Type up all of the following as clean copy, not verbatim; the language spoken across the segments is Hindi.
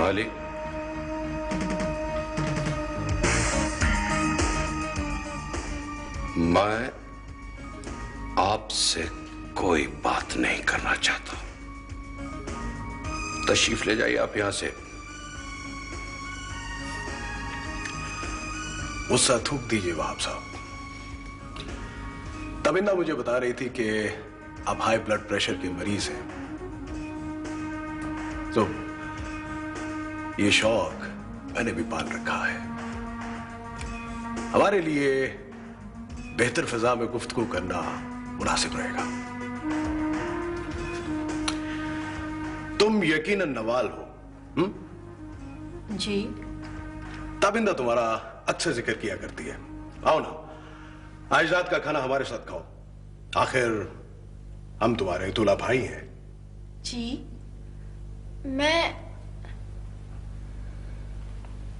मालिक, मैं आपसे कोई बात नहीं करना चाहता। तशरीफ ले जाइए आप यहां से। गुस्सा थूक दीजिए वहाब साहब। तबिंदा मुझे बता रही थी कि आप हाई ब्लड प्रेशर के मरीज हैं, तो ये शौक मैंने भी पाल रखा है। हमारे लिए बेहतर फिजा में गुफ्तगू करना मुनासिब रहेगा। तुम यकीनन नवाल हो? जी। ताबिंदा तुम्हारा अक्सर जिक्र किया करती है। आओ ना, आज रात का खाना हमारे साथ खाओ। आखिर हम तुम्हारे दूल्हा भाई हैं। जी। मैं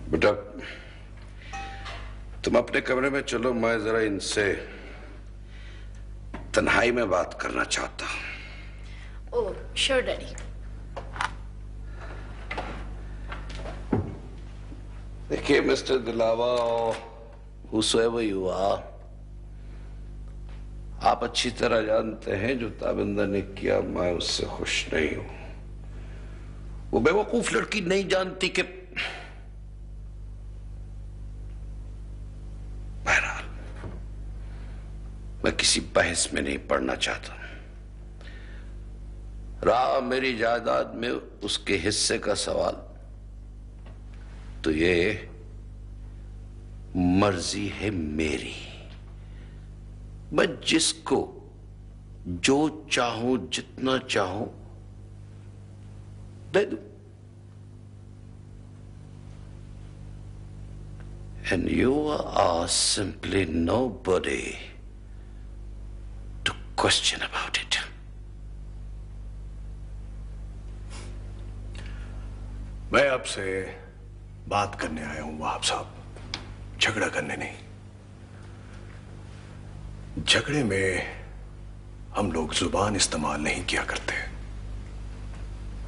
बेटा, तुम अपने कमरे में चलो, मैं जरा इनसे तन्हाई में बात करना चाहता हूं। Oh sure daddy. देखिए मिस्टर दिलावा, whosoever you are, आप अच्छी तरह जानते हैं जो ताबिंदा ने किया, मैं उससे खुश नहीं हूं। वो बेवकूफ लड़की नहीं जानती कि बहरहाल मैं किसी बहस में नहीं पड़ना चाहता। रहा मेरी जायदाद में उसके हिस्से का सवाल, तो ये मर्जी है मेरी। मैं जिसको जो चाहूं, जितना चाहूं दे दूं। And you are simply nobody to question about it. मैं आपसे बात करने आया हूं वहाब साहब, झगड़ा करने नहीं। झगड़े में हम लोग जुबान इस्तेमाल नहीं किया करते।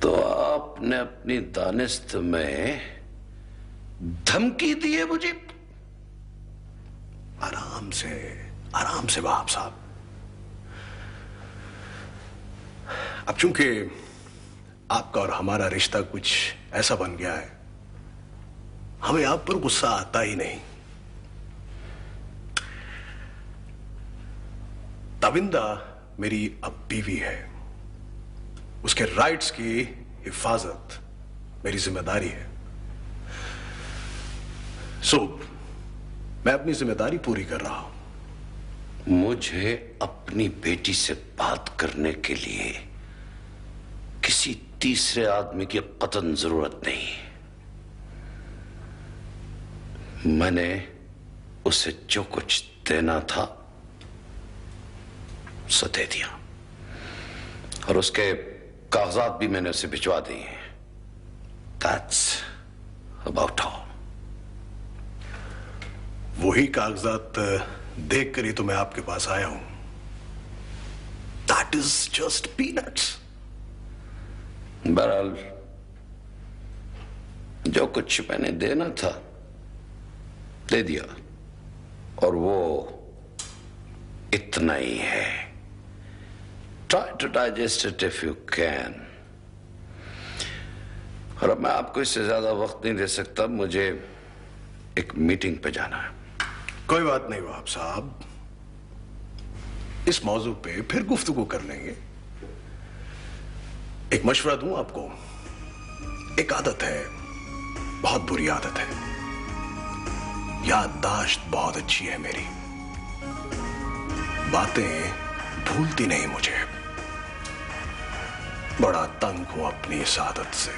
तो आपने अपनी दानिस्त में धमकी दी है मुझे? आराम से वहाब साहब। अब चूंकि आपका और हमारा रिश्ता कुछ ऐसा बन गया है, हमें आप पर गुस्सा आता ही नहीं। ताबिंदा मेरी अब बीवी है, उसके राइट्स की हिफाजत मेरी जिम्मेदारी है। सो मैं अपनी जिम्मेदारी पूरी कर रहा हूं। मुझे अपनी बेटी से बात करने के लिए किसी तीसरे आदमी की कतई जरूरत नहीं। मैंने उसे जो कुछ देना था उसे दे दिया, और उसके कागजात भी मैंने उसे भिजवा दिए हैं। That's about all. वही कागजात देख कर ही तो मैं आपके पास आया हूं। That is just peanuts. बहरहाल जो कुछ मैंने देना था दे दिया, और वो इतना ही है। Try to digest it if you can. और अब मैं आपको इससे ज्यादा वक्त नहीं दे सकता, मुझे एक मीटिंग पे जाना है। कोई बात नहीं वहाब साहब, इस मौजू पे फिर गुफ्तगू कर लेंगे। एक मशवरा दूं आपको। एक आदत है, बहुत बुरी आदत है। याददाश्त बहुत अच्छी है मेरी, बातें भूलती नहीं मुझे। बड़ा तंग हूं अपनी इस आदत से।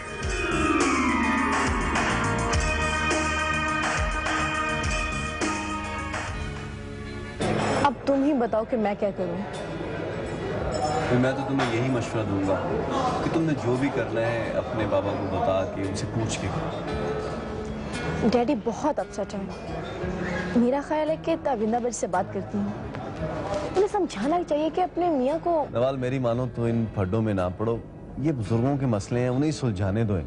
अब तुम ही बताओ कि मैं क्या करूं। मैं तो तुम्हें यही मशवरा दूंगा कि तुमने जो भी करना है अपने बाबा को बता के, उनसे पूछ के करो। डैडी बहुत अपसेट है। मेरा ख्याल है कि ताबिंदा बच्ची से बात करती हूँ। उन्हें समझाना ही चाहिए कि अपने मियाँ को। नवाल मेरी मानो तो इन फड्डों में ना पड़ो, ये बुजुर्गों के मसले हैं, उन्हें सुलझाने दो।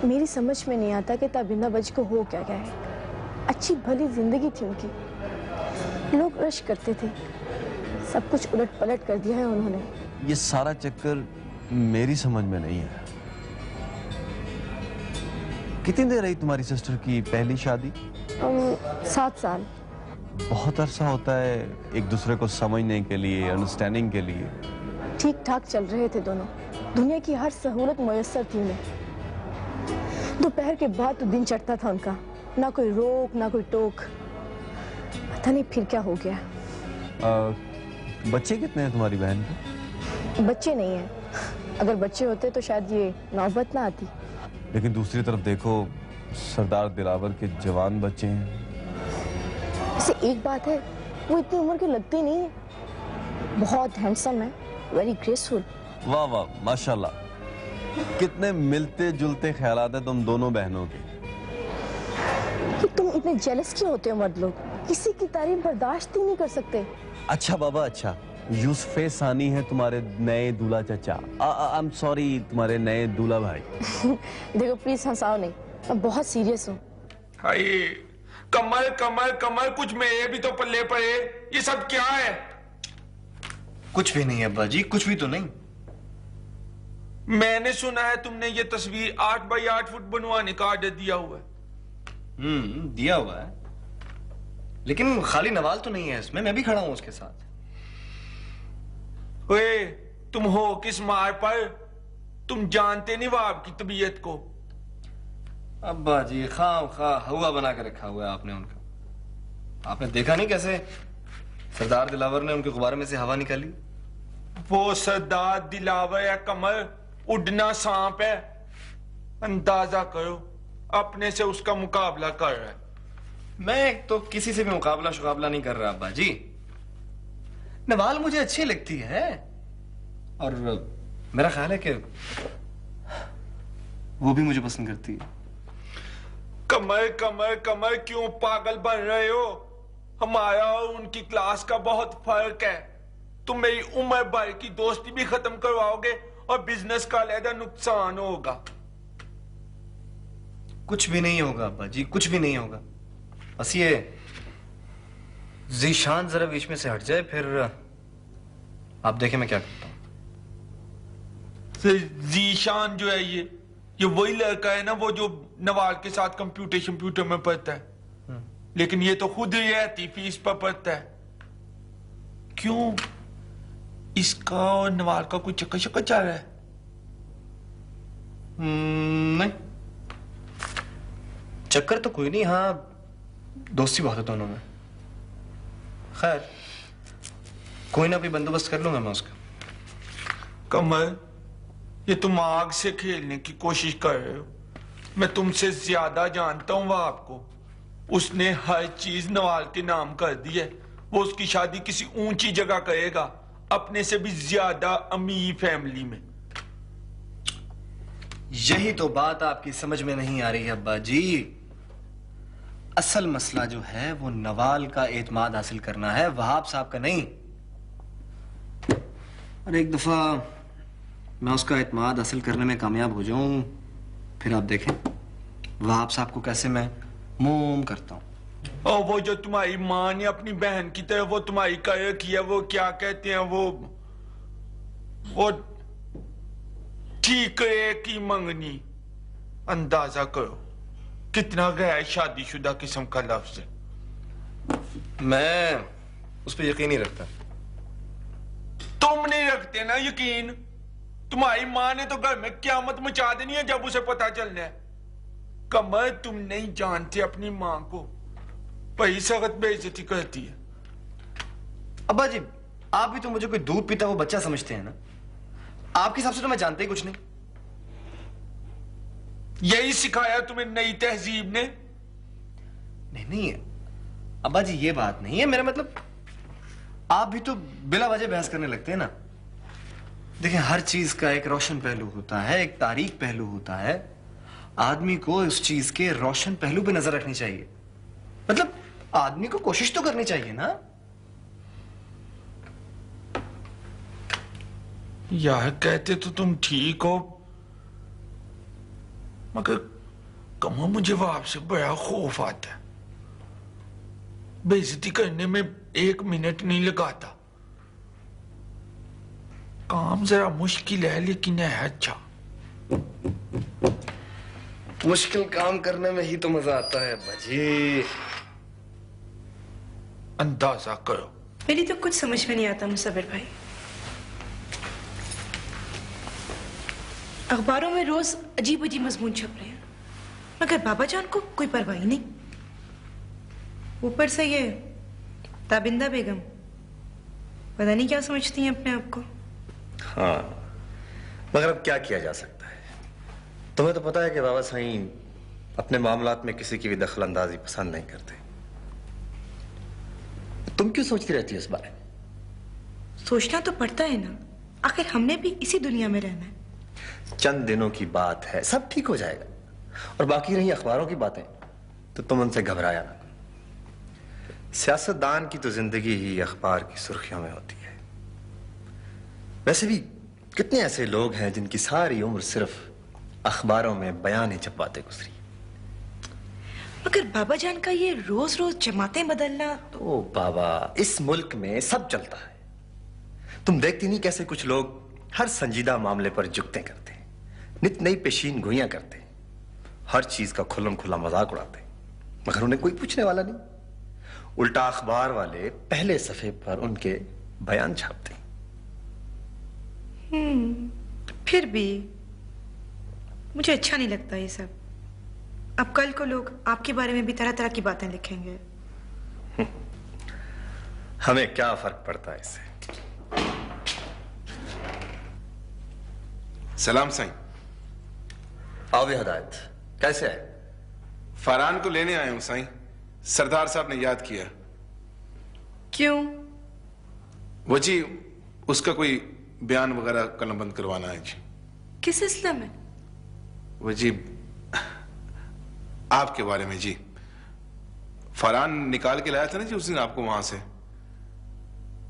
मेरी समझ में नहीं आता कि ताबिंदा बज को हो क्या गया है। अच्छी भली जिंदगी थी उनकी, लोग रश करते थे, सब कुछ उलट पलट कर दिया है उन्होंने। ये सारा चक्कर मेरी समझ में नहीं है। कितनी देर रही तुम्हारी सिस्टर की पहली शादी? 7 साल। बहुत अरसा होता है एक दूसरे को समझने के लिए, अंडरस्टैंडिंग के लिए। ठीक ठाक चल रहे थे दोनों, दुनिया की हर सहूलत मुयस्सर थी उन्हें। दोपहर के बाद तो दिन चढ़ता था उनका, ना कोई रोक ना कोई टोक। पता नहीं फिर क्या हो गया। बच्चे कितने हैं तुम्हारी बहन को? बच्चे नहीं हैं, अगर बच्चे होते तो शायद ये नौबत ना आती। लेकिन दूसरी तरफ देखो, सरदार दिलावर के जवान बच्चे हैं। वैसे एक बात है, वो इतनी उम्र के लगते नहीं है, बहुत हैंडसम है, वेरी ग्रेसफुल। वाह वाह, माशाल्लाह। कितने मिलते जुलते ख्यालात हैं तुम दोनों बहनों के। कि तुम इतने जेलस क्यों होते हो मर्द लोग? किसी की तारीफ बर्दाश्त ही नहीं कर सकते। अच्छा बाबा, अच्छा। यूसुफ सानी है तुम्हारे नए दूल्हा चाचा। आई एम सॉरी, तुम्हारे नए दूल्हा भाई। देखो प्लीज हंसाओ नहीं, मैं बहुत सीरियस हूँ। हाय कमल कमल कमल, कुछ मेरे भी तो पल्ले पड़े। ये सब क्या है? कुछ भी नहीं अब्बा जी, कुछ भी तो नहीं। मैंने सुना है तुमने ये तस्वीर 8 बाई 8 फुट बनवाने का ऑर्डर दिया हुआ है। दिया हुआ है, लेकिन खाली नवाल तो नहीं है इसमें, मैं भी खड़ा हूं उसके साथ। ओए, तुम हो किस मार पर? तुम जानते नहीं वाब की तबीयत को। अब्बा जी खाम खा हवा बना के रखा हुआ है आपने उनका। आपने देखा नहीं कैसे सरदार दिलावर ने उनके गुब्बारे में से हवा निकाली? वो सरदार दिलावर है कमल, उड़ना सांप है। अंदाजा करो, अपने से उसका मुकाबला कर रहा है। मैं तो किसी से भी मुकाबला नहीं कर रहा अब्बा जी। नवाल मुझे अच्छी लगती है और मेरा ख्याल है कि वो भी मुझे पसंद करती है। कमल कमल कमल, क्यों पागल बन रहे हो? हमारा और उनकी क्लास का बहुत फर्क है। तुम मेरी उम्र भर की दोस्ती भी खत्म करवाओगे और बिजनेस का अलहदा नुकसान होगा। कुछ भी नहीं होगा अब्बा जी, कुछ भी नहीं होगा। बस ये जीशान जरा बीच में से हट जाए, फिर आप देखें मैं क्या करता हूं। जीशान जो है ये वही लड़का है ना, वो जो नवाल के साथ कंप्यूटर में पढ़ता है। लेकिन ये तो खुद ही रहती फीस पर पढ़ता है। क्यों, इसका और नवाल का कोई चक्कर शक्कर चल रहा है? नहीं, चक्कर तो कोई नहीं। हाँ, दोस्ती बहुत है दोनों में। खैर, कोई ना कोई बंदोबस्त कर लूंगा मैं उसका। कमल, ये तुम आग से खेलने की कोशिश कर रहे हो। मैं तुमसे ज्यादा जानता हूं आपको। उसने हर चीज नवाल के नाम कर दी है। वो उसकी शादी किसी ऊंची जगह करेगा, अपने से भी ज्यादा अमीर फैमिली में। यही तो बात आपकी समझ में नहीं आ रही है अब्बा जी। असल मसला जो है वो नवाल का एतमाद हासिल करना है, वहाब साहब का नहीं। और एक दफा मैं उसका एतमाद हासिल करने में कामयाब हो जाऊं, फिर आप देखें वहाब साहब को कैसे मैं मोम करता हूं। और वो जो तुम्हारी माँ ने अपनी बहन की तरह वो तुम्हारी कर किया, वो क्या कहते हैं, वो ठीकरे की मंगनी। अंदाजा करो कितना गैर शादीशुदा किस्म का लफ्ज है। मैं उस पर यकीन नहीं रखता। तुम नहीं रखते ना यकीन? तुम्हारी माँ ने तो घर में क्यामत मचा देनी है जब उसे पता चलना है। कमर, तुम नहीं जानते अपनी माँ को, वही सख्त बेइज्जती करती है। अब्बा जी, आप भी तो मुझे कोई दूध पीता वो बच्चा समझते हैं ना। आपके हिसाब से तो मैं जानता ही कुछ नहीं। यही सिखाया तुम्हें नई तहजीब ने? नहीं अब्बा जी, ये बात नहीं है। मेरा मतलब आप भी तो बिला वजह बहस करने लगते हैं ना। देखिए, हर चीज का एक रोशन पहलू होता है, एक तारीख पहलू होता है। आदमी को उस चीज के रोशन पहलू पे नजर रखनी चाहिए। मतलब आदमी को कोशिश तो करनी चाहिए ना। यार, कहते तो तुम ठीक हो, मगर कमा मुझे वो आपसे बड़ा खौफ आता है। बेइज्जती करने में 1 मिनट नहीं लगाता। काम जरा मुश्किल है लेकिन है अच्छा। मुश्किल काम करने में ही तो मजा आता है अब्बा जी। अंदाजा करो। मेरी तो कुछ समझ में नहीं आता मुसव्विर भाई। अखबारों में रोज अजीब अजीब मजमून छप रहे हैं, मगर बाबा जान को कोई परवाह ही नहीं। ऊपर से ये ताबिंदा बेगम पता नहीं क्या समझती हैं अपने आप को। हाँ, मगर अब क्या किया जा सकता है। तुम्हें तो पता है कि बाबा साईं अपने मामलात में किसी की भी दखल अंदाजी पसंद नहीं करते। तुम क्यों सोचती रहती हो इस बारे में? सोचना तो पड़ता है ना, आखिर हमने भी इसी दुनिया में रहना है। चंद दिनों की बात है, सब ठीक हो जाएगा। और बाकी रही अखबारों की बातें, तो तुम उनसे घबराया ना। सियासतदान की तो जिंदगी ही अखबार की सुर्खियों में होती है। वैसे भी कितने ऐसे लोग हैं जिनकी सारी उम्र सिर्फ अखबारों में बयान छपवाते गुजरी। मगर बाबा जान का ये रोज रोज जमातें बदलना। तो बाबा, इस मुल्क में सब चलता है। तुम देखती नहीं कैसे कुछ लोग हर संजीदा मामले पर जुगतें करते हैं, नित नई पेशीन गोइयां करते हैं, हर चीज का खुल्लम खुल्ला मजाक उड़ाते हैं, मगर उन्हें कोई पूछने वाला नहीं। उल्टा अखबार वाले पहले सफे पर उनके बयान छापते हैं। फिर भी मुझे अच्छा नहीं लगता ये सब। अब कल को लोग आपके बारे में भी तरह तरह की बातें लिखेंगे। हमें क्या फर्क पड़ता है इससे। सलाम साईं। आओ भी हिदायत, कैसे है? फरहान को लेने आए हूं साईं। सरदार साहब ने याद किया। क्यों? वो जी, उसका कोई बयान वगैरह कलमबंद करवाना है जी। किस सिलसिले में? वो जी, आपके बारे में जी। फरहान निकाल के लाया था ना जी उस दिन आपको वहां से।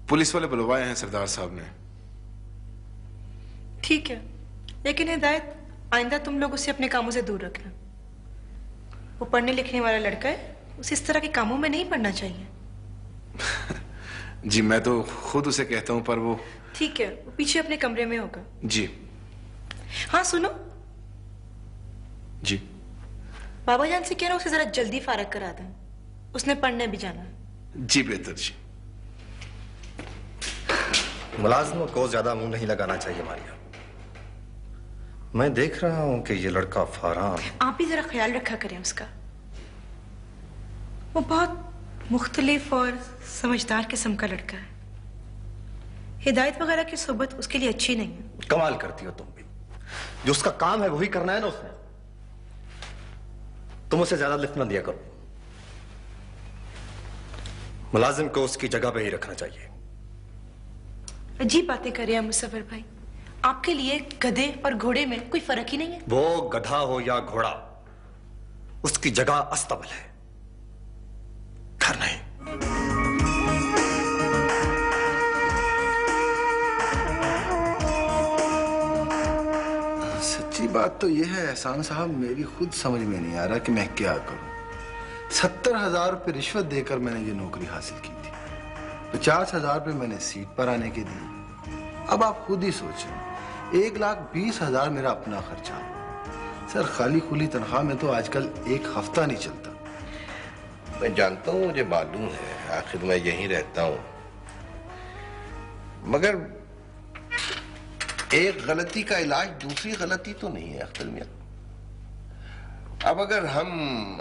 पुलिस वाले बुलवाए हैं सरदार साहब ने। ठीक है, लेकिन हिदायत, आइंदा तुम लोग उसे अपने कामों से दूर रखना। वो पढ़ने लिखने वाला लड़का है, उसे इस तरह के कामों में नहीं पढ़ना चाहिए। जी मैं तो खुद उसे कहता हूं, पर वो। ठीक है, वो पीछे अपने कमरे में होगा। जी। हाँ सुनो जी। बाबा जान से कह रहा उसे जरा जल्दी फारग करा दें, उसने पढ़ने भी जाना है। जी बेहतर जी। मुलाजिमों को ज्यादा मुंह नहीं लगाना चाहिए मारिया। मैं देख रहा हूं कि ये लड़का फरहान। आप भी जरा ख्याल रखा करें उसका। वो बहुत मुख्तलिफ और समझदार किस्म का लड़का है। हिदायत वगैरह की सोबत उसके लिए अच्छी नहीं है। कमाल करती हो तुम भी। जो उसका काम है वही करना है ना उसने। तुम उसे ज्यादा लिफ्ट ना दिया करो। मुलाजिम को उसकी जगह पे ही रखना चाहिए। अजीब बातें कर रहे हैं मुसव्विर भाई। आपके लिए गधे और घोड़े में कोई फर्क ही नहीं है। वो गधा हो या घोड़ा, उसकी जगह अस्तबल है, घर नहीं। सच्ची बात तो यह है एहसान साहब, मेरी खुद समझ में नहीं आ रहा कि मैं क्या करूं। 70,000 रुपये रिश्वत देकर मैंने ये नौकरी हासिल की थी। 50,000 रुपये मैंने सीट पर आने के दिए। अब आप खुद ही सोचें, 1,20,000 मेरा अपना खर्चा। सर खाली खुली तनख्वाह में तो आजकल एक हफ्ता नहीं चलता। मैं जानता हूं, मुझे मालूम है, आखिर मैं यहीं रहता हूं। मगर एक गलती का इलाज दूसरी गलती तो नहीं है अख्तर मियां। अब अगर हम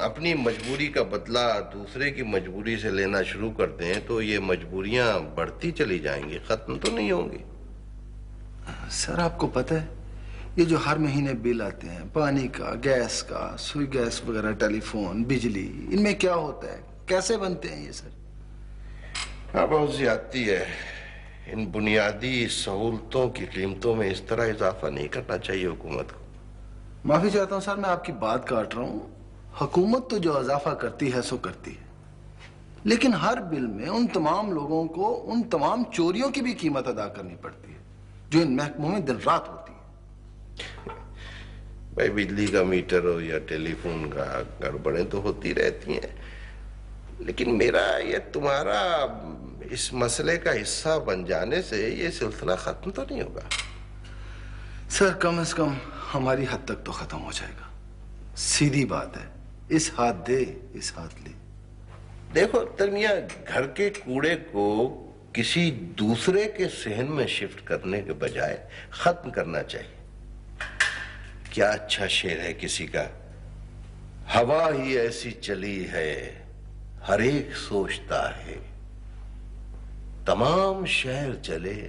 अपनी मजबूरी का बदला दूसरे की मजबूरी से लेना शुरू कर दें तो ये मजबूरियां बढ़ती चली जाएंगी, खत्म तो नहीं होंगी। सर आपको पता है, ये जो हर महीने बिल आते हैं, पानी का, गैस का, सुई गैस वगैरह, टेलीफोन, बिजली, इनमें क्या होता है, कैसे बनते हैं ये सर? हाँ बहुत ज्यादती है। इन बुनियादी सहूलतों की कीमतों में इस तरह इजाफा नहीं करना चाहिए हुकूमत को। माफी चाहता हूं सर, मैं आपकी बात काट रहा हूं। हुकूमत तो जो इजाफा करती है सो करती है, लेकिन हर बिल में उन तमाम लोगों को उन तमाम चोरियों की भी कीमत अदा करनी पड़ती है जो इन महकमों में दिन रात होती है। भाई बिजली का मीटर हो या टेलीफोन का, गड़बड़ें तो होती रहती हैं, लेकिन मेरा ये तुम्हारा इस मसले का हिस्सा बन जाने से ये सिलसिला खत्म तो नहीं होगा। सर कम से कम हमारी हद तक तो खत्म हो जाएगा। सीधी बात है, इस हाथ दे इस हाथ ले। देखो तरमिया, घर के कूड़े को किसी दूसरे के सहन में शिफ्ट करने के बजाय खत्म करना चाहिए। क्या अच्छा शेर है किसी का, हवा ही ऐसी चली है हर एक सोचता है, तमाम शहर जले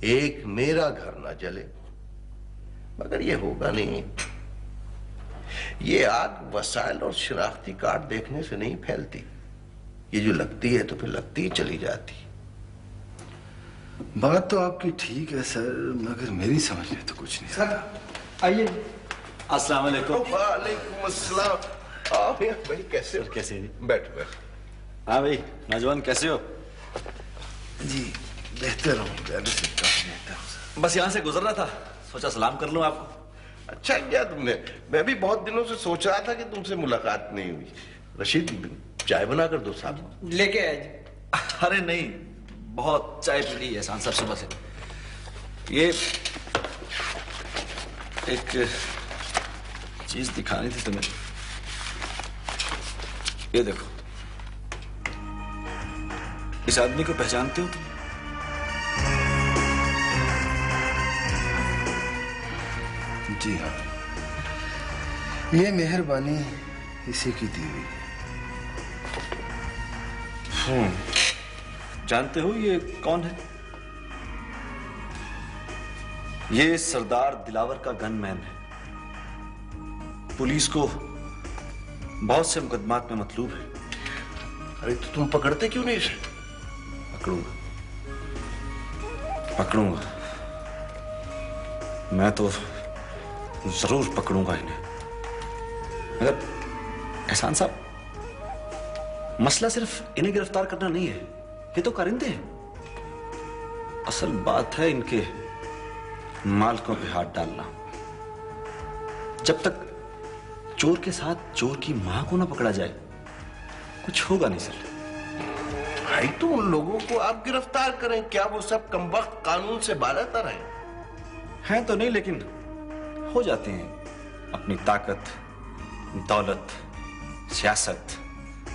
एक मेरा घर ना जले। मगर ये होगा नहीं। ये आग वसाइल और शनाख्ती कार्ड देखने से नहीं फैलती, ये जो लगती है तो फिर लगती ही चली जाती। बात तो आपकी ठीक है सर, मगर मेरी समझ में तो कुछ नहीं। सर आइए। अस्सलाम वालेकुम। वालेकुम अस्सलाम। आओ भाई, कैसे हो? कैसे हैं? बैठो बैठो। हाँ भाई नौजवान, कैसे हो? जी बेहतर हूँ, पहले से काफी बेहतर हूँ सर। बस यहाँ से गुजर रहा था, सोचा सलाम कर लूँ आपको। अच्छा किया तुमने, मैं भी बहुत दिनों से सोच रहा था कि तुमसे मुलाकात नहीं हुई। रशीद, चाय बना कर दो साहब। लेके आए जी। अरे नहीं, बहुत चाय पी ली है एहसान साहब सुबह से। ये एक चीज दिखानी थी तुम्हें, ये देखो। इस आदमी को पहचानते हो तुम? जी हाँ, ये मेहरबानी इसी की दी हुई है। जानते हो ये कौन है? ये सरदार दिलावर का गनमैन है। पुलिस को बहुत से मुकदमात में मतलूब है। अरे तो तुम पकड़ते क्यों नहीं इसे? पकड़ूंगा, पकड़ूंगा, मैं तो जरूर पकड़ूंगा इन्हें। मगर एहसान साहब, मसला सिर्फ इन्हें गिरफ्तार करना नहीं है, ये तो कारिंदे हैं। असल बात है इनके मालिकों पे हाथ डालना। जब तक चोर के साथ चोर की मां को ना पकड़ा जाए, कुछ होगा नहीं सर। भाई तो उन लोगों को आप गिरफ्तार करें, क्या वो सब कमबख्त कानून से बालातर हैं? हैं तो नहीं, लेकिन हो जाते हैं अपनी ताकत, दौलत, सियासत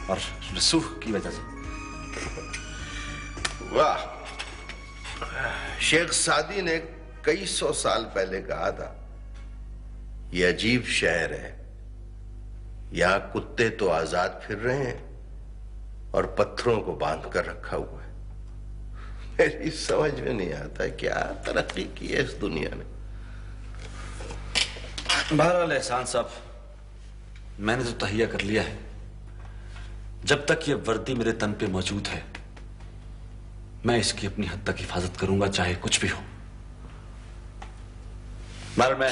और रसूख की वजह से। वाह, शेख सादी ने कई सौ साल पहले कहा था, यह अजीब शहर है, यहां कुत्ते तो आजाद फिर रहे हैं और पत्थरों को बांध कर रखा हुआ है। मेरी समझ में नहीं आता क्या तरक्की की है इस दुनिया ने। बहरहाल एहसान साहब, मैंने तो तहिया कर लिया है, जब तक ये वर्दी मेरे तन पे मौजूद है, मैं इसकी अपनी हद तक हिफाजत करूंगा, चाहे कुछ भी हो। बहरहाल मैं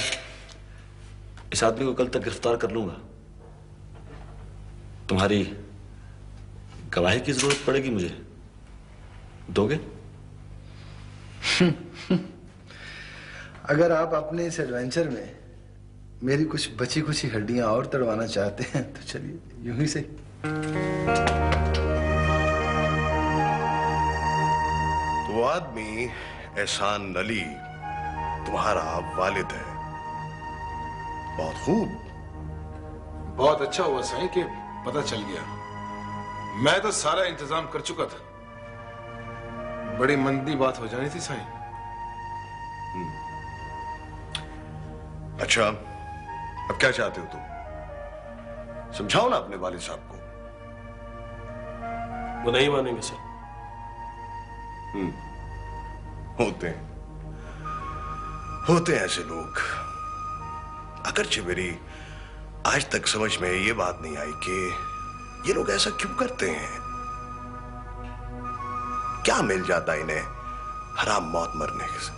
इस आदमी को कल तक गिरफ्तार कर लूंगा। तुम्हारी गवाही की जरूरत पड़ेगी मुझे, दोगे? अगर आप अपने इस एडवेंचर में मेरी कुछ बची खुची हड्डियां और तड़वाना चाहते हैं तो चलिए, यूं ही सही। तो वो आदमी एहसान अली तुम्हारा वालिद है। बहुत खूब, बहुत अच्छा हुआ साईं कि पता चल गया। मैं तो सारा इंतजाम कर चुका था, बड़ी मंदी बात हो जानी थी साईं। अच्छा, अब क्या चाहते हो तुम? समझाओ ना अपने वालिद साहब को। वो नहीं मानेंगे सर। होते हैं ऐसे लोग। अगरचे मेरी आज तक समझ में ये बात नहीं आई कि ये लोग ऐसा क्यों करते हैं। क्या मिल जाता इन्हें हराम मौत मरने से।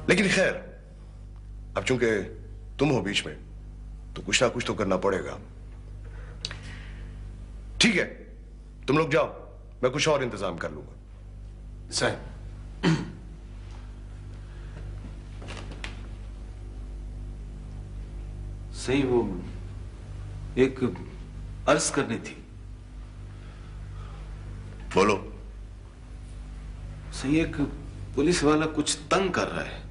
लेकिन खैर, अब चूंकि तुम हो बीच में तो कुछ ना कुछ तो करना पड़ेगा। ठीक है, तुम लोग जाओ, मैं कुछ और इंतजाम कर लूंगा। साईं, सही वो एक अर्ज करनी थी। बोलो। सही एक पुलिस वाला कुछ तंग कर रहा है।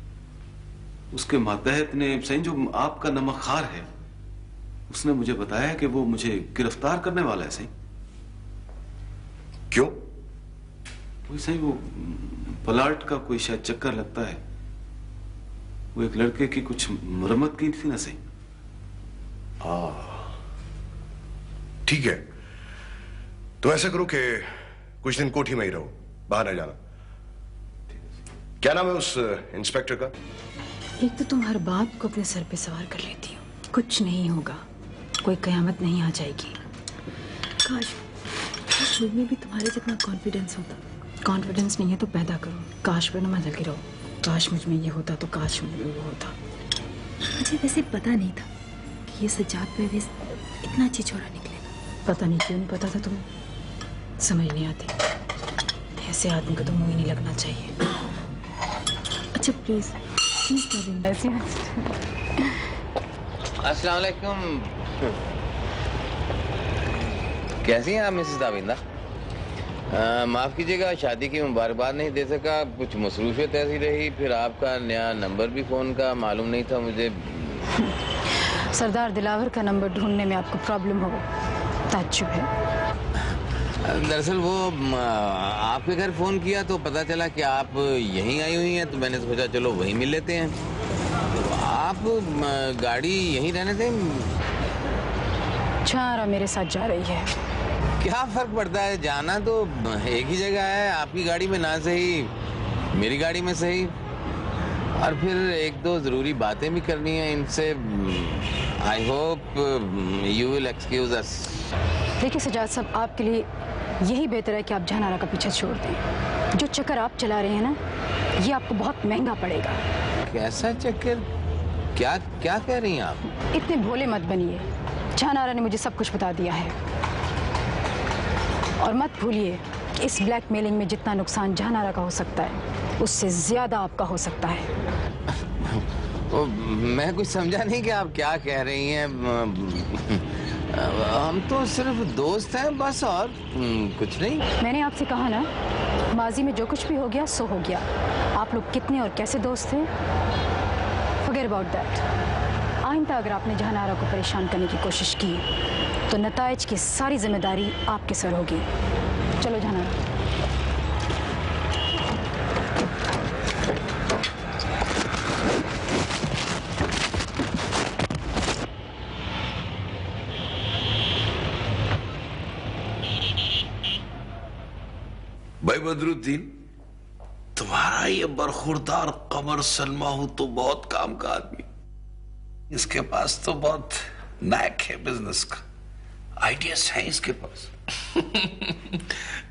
उसके मातहत ने सही जो आपका नमकखार है उसने मुझे बताया कि वो मुझे गिरफ्तार करने वाला है। सही क्यों? वही सही वो प्लाट का कोई शायद चक्कर लगता है। वो एक लड़के की कुछ मरम्मत की थी ना। सही ठीक है, तो ऐसा करो कि कुछ दिन कोठी में ही रहो, बाहर न जाना। क्या नाम है उस इंस्पेक्टर का? एक तो तुम हर बात को अपने सर पे सवार कर लेती हो। कुछ नहीं होगा, कोई कयामत नहीं आ जाएगी। काश मुझ में भी तुम्हारे जितना कॉन्फिडेंस होता। कॉन्फिडेंस नहीं है तो पैदा करो। काश पे न मत लगे रहो, काश मुझ में ये होता तो काश मुझ में वो होता। मुझे वैसे पता नहीं था कि ये सज्जाद परवेज इतना छिछोरा निकलेगा। पता नहीं क्यों नहीं पता था तुम्हें, समझ नहीं आती। ऐसे आदमी को तो मुंह ही नहीं लगना चाहिए। अच्छा प्लीज प्लीज ऐसे अस्सलाम वालेकुम। कैसी हैं आप मिसेस दाविंदा? माफ कीजिएगा, शादी की मुबारकबाद नहीं दे सका, कुछ मसरूफियत ऐसी रही। फिर आपका नया नंबर भी फोन का मालूम नहीं था मुझे। सरदार दिलावर का नंबर ढूंढने में आपको प्रॉब्लम हो, ताज्जुब है। दरअसल वो आपके घर फोन किया तो पता चला कि आप यहीं आई हुई हैं, तो मैंने सोचा चलो वहीं मिल लेते हैं। तो आप गाड़ी यहीं रहने दें? छारा मेरे साथ जा रही है। क्या फर्क पड़ता है, जाना तो एक ही जगह है। आपकी गाड़ी में ना सही, मेरी गाड़ी में सही। और फिर एक दो जरूरी बातें भी करनी है इनसे। I hope you will excuse अस। देखिए सजाद साहब, आपके लिए यही बेहतर है कि आप जहानारा का पीछा छोड़ दें। जो चक्कर आप चला रहे हैं ना, ये आपको बहुत महंगा पड़ेगा। कैसा चक्कर? क्या क्या कह रही हैं आप? इतने भोले मत बनिए। जहानारा ने मुझे सब कुछ बता दिया है। और मत भूलिए कि इस ब्लैकमेलिंग में जितना नुकसान जहानारा का हो सकता है, उससे ज्यादा आपका हो सकता है। मैं कुछ समझा नहीं कि आप क्या कह रही हैं। हम तो सिर्फ दोस्त हैं बस, और कुछ नहीं। मैंने आपसे कहा ना, माजी में जो कुछ भी हो गया सो हो गया। आप लोग कितने और कैसे दोस्त थे, फॉरगेट अबाउट दैट। आइंदा अगर आपने जहानारा को परेशान करने की कोशिश की तो नताइज की सारी जिम्मेदारी आपके सर होगी। चलो जहानारा। भाई बदरुद्दीन, तुम्हारा ये बरखुरदार कमर सलमा हो तो बहुत काम का आदमी। इसके पास तो बहुत नैक है बिजनेस का, आइडियाज हैं इसके पास।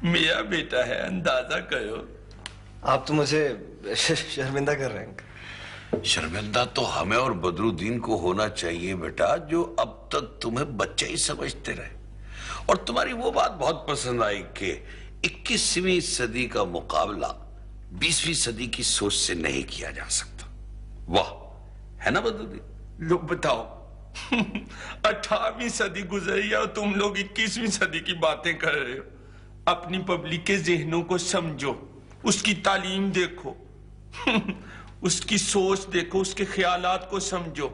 मेरा बेटा है, अंदाजा करो। आप तो मुझे शर्मिंदा कर रहे हैं। शर्मिंदा तो हमें और बदरुद्दीन को होना चाहिए बेटा, जो अब तक तुम्हें बच्चे ही समझते रहे। और तुम्हारी वो बात बहुत पसंद आई कि 21वीं सदी का मुकाबला 20वीं सदी की सोच से नहीं किया जा सकता। वाह, है ना बदरुद्दीन? लो बताओ, 18वीं सदी गुजरी और तुम लोग 21वीं सदी की बातें कर रहे हो। अपनी पब्लिक के जहनों को समझो, उसकी तालीम देखो, उसकी सोच देखो, उसके ख्यालात को समझो।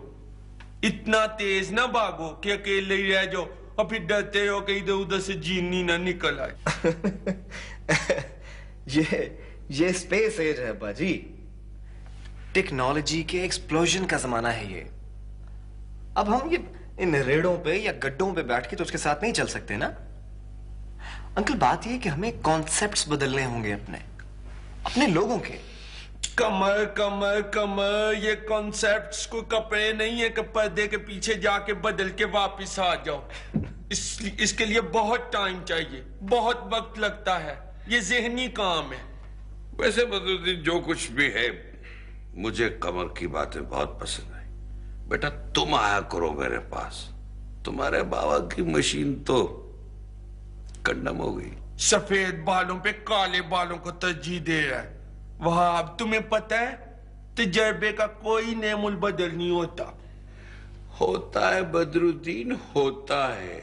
इतना तेज ना भागो कि अकेले ही रह जाओ और फिर डरते हो कि इधर उधर से जीनी ना निकल आए। ये स्पेस एज है बाजी। टेक्नोलॉजी के एक्सप्लोजन का जमाना है ये। अब हम ये इन रेड़ों पे या गड्ढों पे बैठ के तो उसके साथ नहीं चल सकते ना अंकल। बात ये कि हमें कॉन्सेप्ट्स बदलने होंगे अपने लोगों के। कमर कमर कमर, ये कॉन्सेप्ट्स को कपड़े नहीं है कि पर्दे के पीछे जाके बदल के वापस आ जाओ। इसके लिए बहुत टाइम चाहिए, बहुत वक्त लगता है, ये ज़हनी काम है। वैसे बदरुद्दीन जो कुछ भी है, मुझे कमर की बातें बहुत पसंद आई। बेटा तुम आया करो मेरे पास, तुम्हारे बाबा की मशीन तो कंडम हो गई। सफेद बालों पे काले बालों को तरजीह दे रहा है। वहां अब तुम्हें पता है, तजर्बे का कोई नेमुल बदल नहीं होता। होता है बदरुद्दीन, होता है।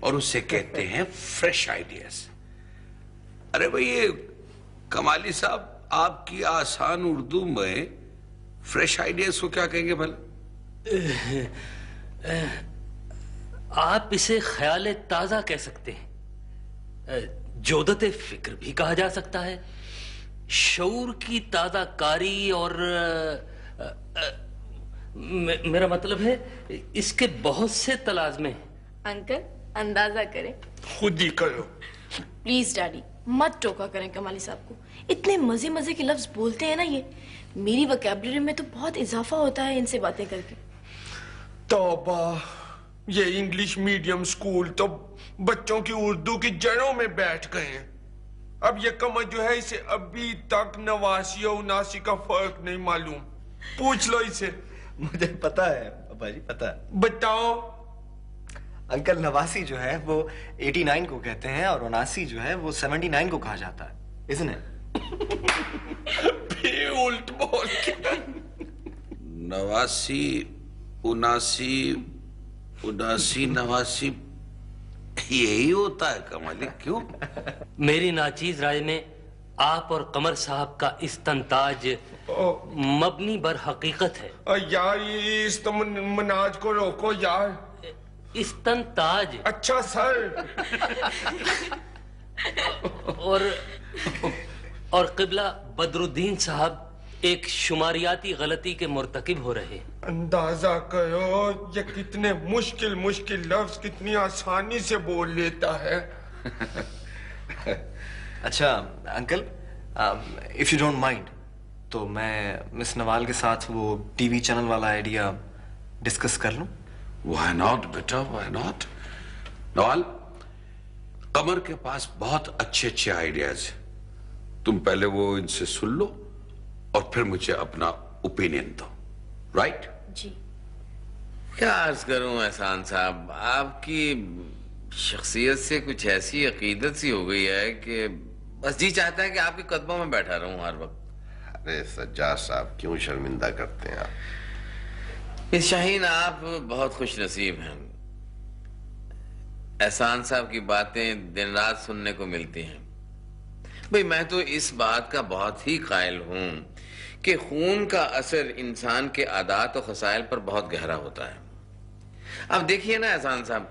और उसे कहते हैं फ्रेश आइडियाज। अरे भाई ये कमाली साहब, आपकी आसान उर्दू में फ्रेश आइडियाज को क्या कहेंगे भला? आप इसे ख्याल ताजा कह सकते हैं, जोदत फिक्र भी कहा जा सकता है, शऊर की ताजा कारी, और मेरा मतलब है इसके बहुत से तलाज़मे हैं। अंकल अंदाजा करें। खुद ही करो। प्लीज डैडी मत टोका करें कमाली साहब को, इतने मजे मजे के लफ्ज बोलते हैं ना ये। मेरी वोकैबुलरी में तो बहुत इजाफा होता है इनसे बातें करके। तौबा, ये इंग्लिश मीडियम स्कूल तो बच्चों की उर्दू की जड़ों में बैठ गए हैं। अब ये कमर जो है, इसे अभी तक 89 और 79 का फर्क नहीं मालूम। पूछ लो इसे। मुझे पता है अब्बा जी, पता है। बताओ। अंकल, 89 जो है वो 89 को कहते हैं और 79 जो है वो 79 को कहा जाता है, इसने भी उल्ट बोल के। 89, 79, 79, 89 यही होता है कमाली, क्यों? मेरी नाचीज राय में आप और कमर साहब का इस्तंताज मबनी बर हकीकत है। यार ये इस्तमनाज को रोको यार। इस्तंताज। अच्छा सर। और किबला बदरुद्दीन साहब एक शुमारियाती गलती के मुर्तकिब हो रहे। अंदाजा करो ये कितने मुश्किल मुश्किल लफ्ज कितनी आसानी से बोल लेता है। अच्छा uncle, if you don't mind तो मैं मिस नवाल के साथ वो टीवी चैनल वाला आइडिया डिस्कस कर लूं? Why not बेटा, why not? नवाल, कमर के पास बहुत अच्छे अच्छे आइडियाज हैं। तुम पहले वो इनसे सुन लो और फिर मुझे अपना ओपिनियन दो, राइट? जी। क्या अर्ज करूं एहसान साहब, आपकी शख्सियत से कुछ ऐसी अकीदत सी हो गई है कि बस जी चाहता है कि आपके कदमों में बैठा रहूं हर वक्त। अरे सज्जाद साहब, क्यों शर्मिंदा करते हैं आप? मिस शाहीन, आप बहुत खुश नसीब हैं। एहसान साहब की बातें दिन रात सुनने को मिलती हैं। भाई मैं तो इस बात का बहुत ही कायल हूं कि खून का असर इंसान के आदात और खसाइल पर बहुत गहरा होता है। अब देखिए ना एहसान साहब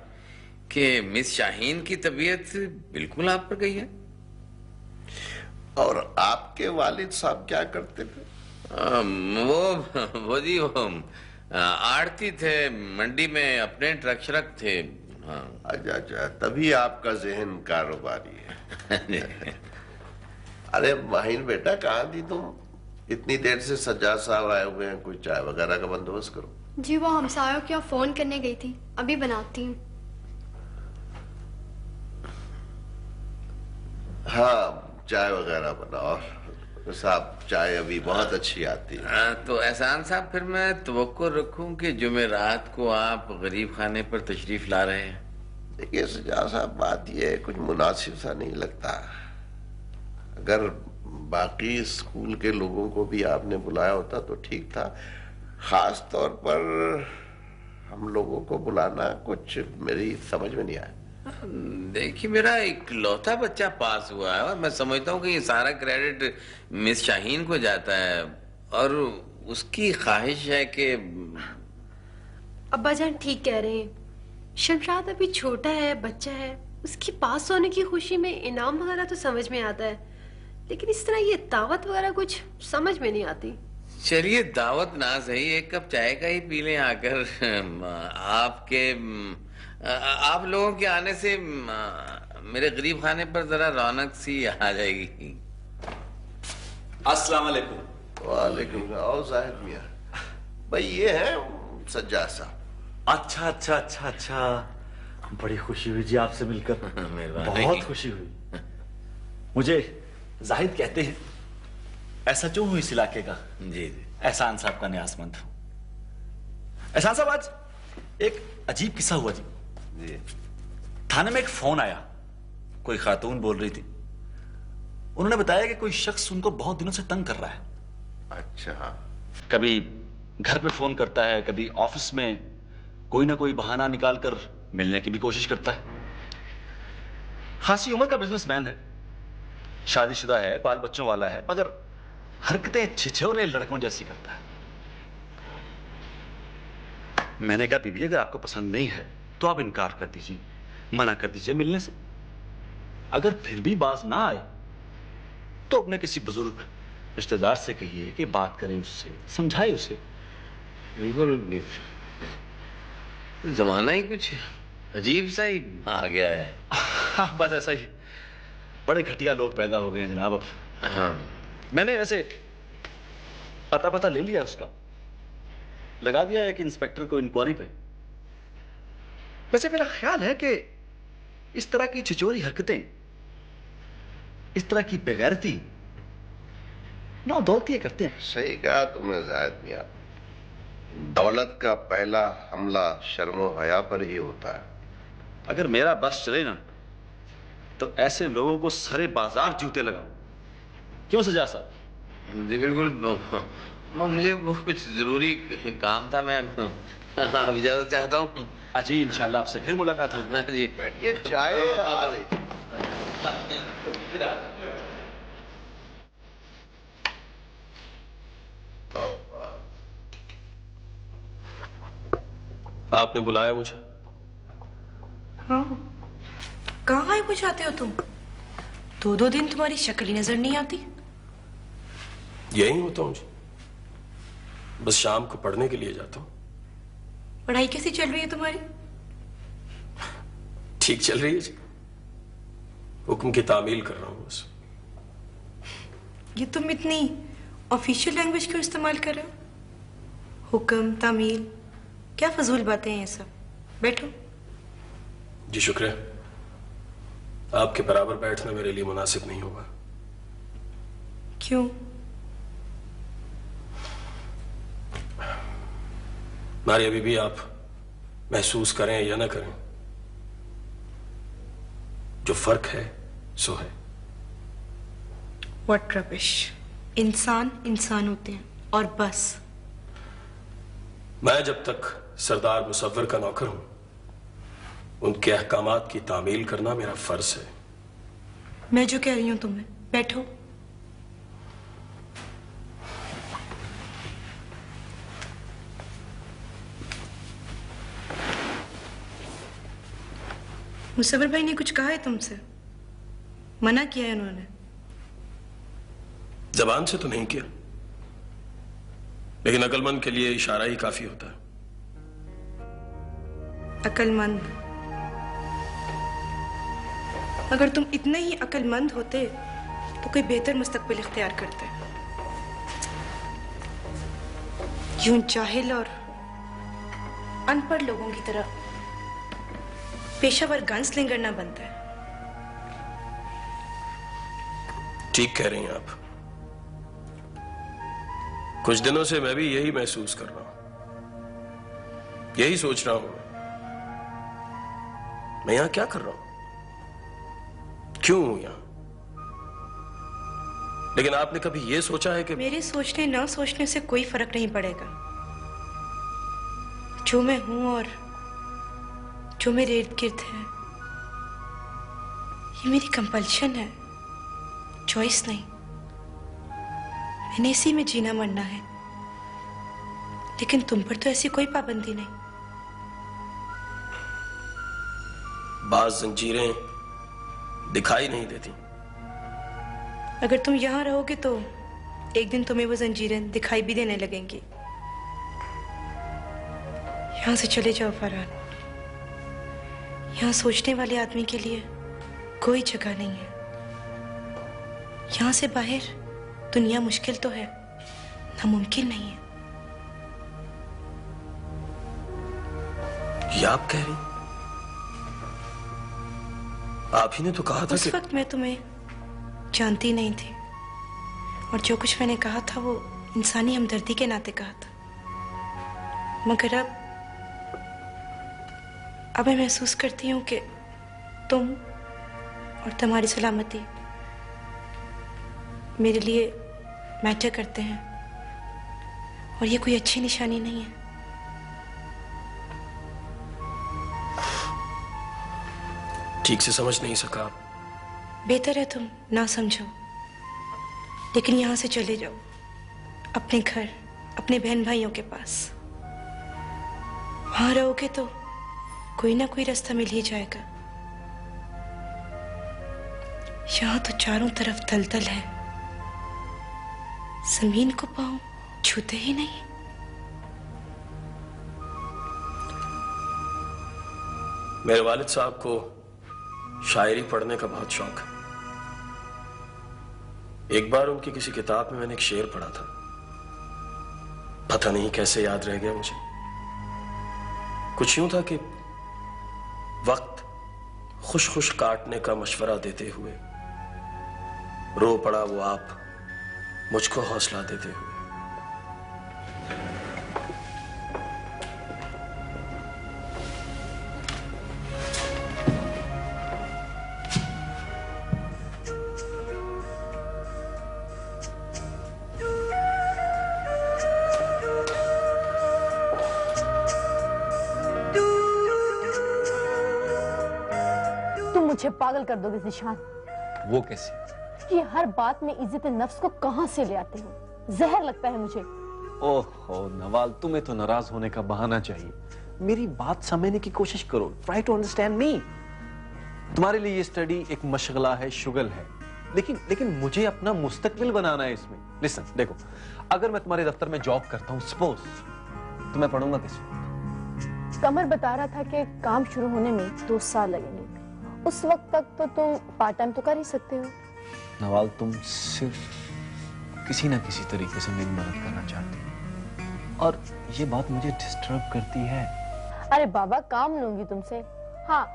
कि मिस शाहीन की तबीयत बिल्कुल आप पर गई है। और आपके वालिद साहब क्या करते थे? वो जी वो आड़ती थे, मंडी में अपने ट्रक श्रक थे। हाँ। अच्छा अच्छा, तभी आपका जहन कारोबारी है। अरे माहिन बेटा, कहाँ थी तुम? इतनी देर से सज्जाद साहब आए हुए हैं, कोई चाय वगैरह का बंदोबस्त करो। जी वो हमसायों के यहाँ फोन करने गई थी, अभी बनाती हूँ। हाँ, चाय वगैरह बनाओ साहब, चाय अभी बहुत अच्छी आती है। तो एहसान साहब, फिर मैं तवक्को रखूं कि जुमेरात को आप गरीब खाने पर तशरीफ ला रहे हैं? देखिए सज्जाद साहब, बात यह कुछ मुनासिब सा नहीं लगता। अगर बाकी स्कूल के लोगों को भी आपने बुलाया होता तो ठीक था, खास तौर पर हम लोगों को बुलाना कुछ मेरी समझ में नहीं आया। देखिए, मेरा इकलौता बच्चा पास हुआ है और मैं समझता हूँ कि ये सारा क्रेडिट मिस शाहीन को जाता है और उसकी ख्वाहिश है कि। अब्बा जान ठीक कह रहे हैं, शमशाद अभी छोटा है, बच्चा है, उसकी पास होने की खुशी में इनाम वगैरह तो समझ में आता है, लेकिन इस तरह ये दावत वगैरह कुछ समझ में नहीं आती। चलिए दावत ना सही, एक कप चाय का ही पी लें आकर। आप लोगों के आने से मेरे गरीब खाने पर जरा रौनक सी आ जाएगी। अस्सलाम वालेकुम। वालेकुम। आओ जाहिद मियां। भाई ये है सज्जाद साहब। अच्छा अच्छा अच्छा अच्छा, बड़ी खुशी हुई जी आपसे मिलकर। बहुत खुशी हुई। मुझे जाहिद कहते हैं। ऐसा क्यों हुई इस इलाके का? जी जी। एहसान साहब का न्यासमंद हूं। एहसान साहब, आज एक अजीब किस्सा हुआ जी। थाने में एक फोन आया, कोई खातून बोल रही थी। उन्होंने बताया कि कोई शख्स उनको बहुत दिनों से तंग कर रहा है। अच्छा। कभी घर पे फोन करता है, कभी ऑफिस में, कोई ना कोई बहाना निकालकर मिलने की भी कोशिश करता है। खासी उम्र का बिजनेसमैन है, शादीशुदा है, बाल बच्चों वाला है, मगर हरकतें छिछोरे लड़कों जैसी करता है। मैंने कहा बीबी अगर आपको पसंद नहीं है तो आप इनकार कर दीजिए, मना कर दीजिए मिलने से। अगर फिर भी बात ना आए तो अपने किसी बुजुर्ग रिश्तेदार से कहिए कि बात करें उससे, समझाए उसे। बिल्कुल, जमाना ही कुछ अजीब सा ही आ गया है। हाँ, बस ऐसा ही, बड़े घटिया लोग पैदा हो गए हैं जनाब अब। हाँ, मैंने वैसे पता ले लिया उसका, लगा दिया है कि इंस्पेक्टर को इंक्वायरी पे। वैसे मेरा ख्याल है कि इस तरह की छिचोरी हरकतें, इस तरह की बेगैरती नौ दौलती करते हैं। सही कहा तुमने जाहिद मियां, दौलत का पहला हमला शर्मो हया पर ही होता है। अगर मेरा बस चले ना तो ऐसे लोगों को सरे बाजार जूते लगाओ। क्यों सजा साहब? जी बिल्कुल, मुझे वो कुछ जरूरी काम था, मैं इजाजत चाहता हूँ। जी इंशाल्लाह आपसे फिर मुलाकात होगी। जी बैठिए, चाय आ रही। आपने बुलाया मुझे? हाँ, कहाँ गायब हो जाते हो तुम? 2-2 दिन तुम्हारी शक्ल ही नजर नहीं आती। यही होता हूँ जी, बस शाम को पढ़ने के लिए जाता हूँ। पढ़ाई कैसी चल रही है तुम्हारी? ठीक चल रही है जी, हुक्म की तामील कर रहा हूँ बस। ये तुम इतनी ऑफिशियल लैंग्वेज क्यों इस्तेमाल कर रहे हो? हुक्म, तामील, क्या फजूल बातें हैं ये सब। बैठो। जी शुक्रिया, आपके बराबर बैठना मेरे लिए मुनासिब नहीं होगा। क्यों? नारी, अभी भी आप महसूस करें या ना करें, जो फर्क है सो है। What rubbish. इंसान इंसान होते हैं और बस। मैं जब तक सरदार मुसव्वर का नौकर हूं, उनके अहकामात की तामील करना मेरा फर्ज है। मैं जो कह रही हूं तुम्हें, बैठो। मुसव्वर भाई ने कुछ कहा है तुमसे? मना किया है उन्होंने? जबान से तो नहीं किया, लेकिन अकलमंद के लिए इशारा ही काफी होता है। अकलमंद? अगर तुम इतने ही अकलमंद होते तो कोई बेहतर मुस्तकबिल इख्तियार करते। यूं जाहिल और अनपढ़ लोगों की तरह पेशावर गनस्लिंगर ना बनता है। ठीक कह रही हैं आप। कुछ दिनों से मैं भी यही महसूस कर रहा हूं, यही सोच रहा हूं मैं यहां क्या कर रहा हूं, क्यों हूं यहां। लेकिन आपने कभी यह सोचा है कि मेरे सोचने ना सोचने से कोई फर्क नहीं पड़ेगा। जो मैं हूं और जो मेरे इर्द गिर्द है, ये मेरी कंपल्शन है, चॉइस नहीं। मैंने इसी में जीना मरना है, लेकिन तुम पर तो ऐसी कोई पाबंदी नहीं। बाज जंजीरें दिखाई नहीं देती। अगर तुम यहां रहोगे तो एक दिन तुम्हें वो जंजीरें दिखाई भी देने लगेंगी। यहां से चले जाओ फरहान। यहां सोचने वाले आदमी के लिए कोई जगह नहीं है। यहां से बाहर दुनिया मुश्किल तो है, नामुमकिन नहीं है। ये आप कह रही? आप ही ने तो कहा था उस वक्त मैं तुम्हें जानती नहीं थी, और जो कुछ मैंने कहा था वो इंसानी हमदर्दी के नाते कहा था। मगर अब मैं महसूस करती हूँ कि तुम और तुम्हारी सलामती मेरे लिए मैटर करते हैं, और ये कोई अच्छी निशानी नहीं है। ठीक से समझ नहीं सका। बेहतर है तुम ना समझो, लेकिन यहां से चले जाओ अपने घर, अपने बहन भाइयों के पास। वहां रहोगे तो कोई ना कोई रास्ता मिल ही जाएगा। यहां तो चारों तरफ दलदल है, जमीन को पांव छूते ही नहीं। मेरे वालिद साहब को शायरी पढ़ने का बहुत शौक है। एक बार उनकी किसी किताब में मैंने एक शेर पढ़ा था, पता नहीं कैसे याद रह गया मुझे। कुछ यूं था कि वक्त खुश खुश काटने का मशवरा देते हुए रो पड़ा वो आप मुझको हौसला देते हुए। मुझे पागल कर दोगे ज़िशान। वो कैसे? ये हर बात में इज्जत नफ्स को कहां से ले आते हो? जहर लगता है मुझे। ओहो नवाल, तुम्हें तो नाराज होने का बहाना चाहिए। मेरी बात समझने की कोशिश करो। Try to understand me. तुम्हारे लिए ये स्टडी एक मशगला है, शुगल है, लेकिन मुझे अपना मुस्तकबिल बनाना है इसमें। लिसन, देखो, अगर मैं तुम्हारे दफ्तर में जॉब करता हूँ सपोज, तो मैं पढ़ूंगा किस वक्त? कमर बता रहा था कि काम शुरू होने में 2 साल लगेंगे। उस वक्त तक तो तुम पार्ट टाइम तो कर ही सकते हो। नवाल, तुम सिर्फ किसी ना किसी तरीके से मेरी मदद करना चाहती हो और ये बात मुझे डिस्टर्ब करती है। अरे बाबा, काम लूंगी तुमसे। हाँ,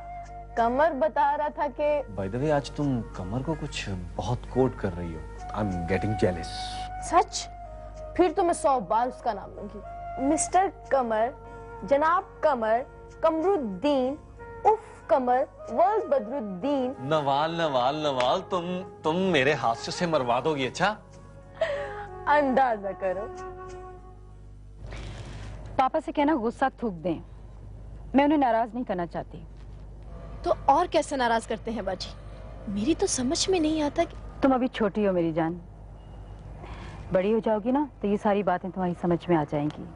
कमर बता रहा था कि बाय द वे आज तुम कमर को कुछ बहुत कोट कर रही हो। I am getting jealous. सच? फिर तो मैं 100 बार उसका नाम लूंगी। मिस्टर कमर, जनाब कमर, कमरुद्दीन, उफ कमर, वर्ल्ड बदरुद्दीन। नवाल नवाल नवाल, तुम मेरे हास्य से मरवा दोगी। अच्छा, अंदाजा करो। पापा से कहना गुस्सा थूक दें, मैं उन्हें नाराज नहीं करना चाहती। तो और कैसे नाराज करते हैं बाजी? मेरी तो समझ में नहीं आता कि तुम अभी छोटी हो मेरी जान, बड़ी हो जाओगी ना तो ये सारी बातें तुम्हारी समझ में आ जाएंगी।